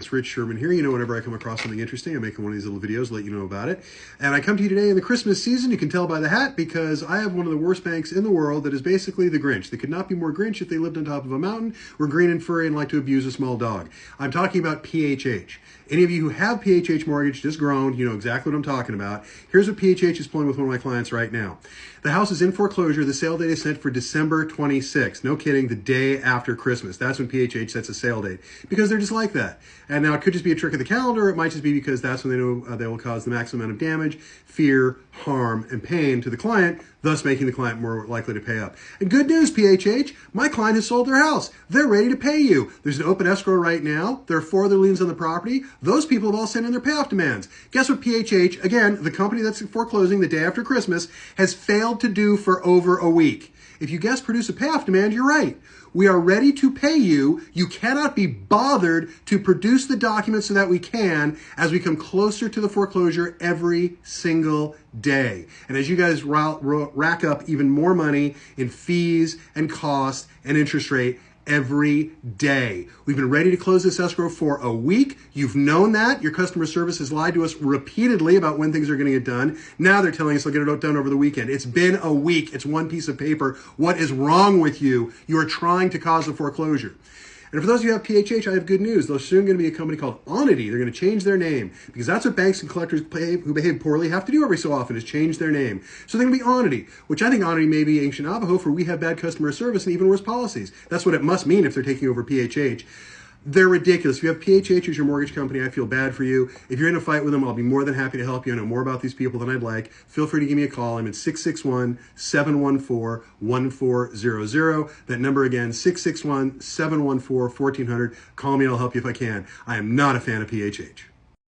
It's Rich Sherman here. You know, whenever I come across something interesting, I'm making one of these little videos to let you know about it. And I come to you today in the Christmas season. You can tell by the hat because I have one of the worst banks in the world that is basically the Grinch. They could not be more Grinch if they lived on top of a mountain, were green and furry, and like to abuse a small dog. I'm talking about PHH. Any of you who have PHH mortgage, just groaned, you know exactly what I'm talking about. Here's what PHH is pulling with one of my clients right now. The house is in foreclosure. The sale date is set for December 26th. No kidding, the day after Christmas. That's when PHH sets a sale date because they're just like that. And now it could just be a trick of the calendar. It might just be because that's when they know they will cause the maximum amount of damage, fear, harm, and pain to the client, thus making the client more likely to pay up. And good news, PHH, my client has sold their house. They're ready to pay you. There's an open escrow right now. There are 4 other liens on the property. Those people have all sent in their payoff demands. Guess what PHH, again, the company that's foreclosing the day after Christmas, has failed to do for over a week? If you guessed produce a payoff demand, you're right. We are ready to pay you. You cannot be bothered to produce the documents so that we can as we come closer to the foreclosure every single day. And as you guys rack up even more money in fees and cost and interest rate every day. We've been ready to close this escrow for a week. You've known that. Your customer service has lied to us repeatedly about when things are going to get done. Now they're telling us they'll get it done over the weekend. It's been a week. It's one piece of paper. What is wrong with you? You are trying to cause a foreclosure. And for those of you who have PHH, I have good news. There's soon going to be a company called Onity. They're going to change their name because that's what banks and collectors who behave poorly have to do every so often is change their name. So they're going to be Onity, which I think Onity may be ancient Navajo for we have bad customer service and even worse policies. That's what it must mean if they're taking over PHH. They're ridiculous. If you have PHH as your mortgage company, I feel bad for you. If you're in a fight with them, I'll be more than happy to help you. I know more about these people than I'd like. Feel free to give me a call. I'm at 661-714-1400. That number again, 661-714-1400. Call me and I'll help you if I can. I am not a fan of PHH.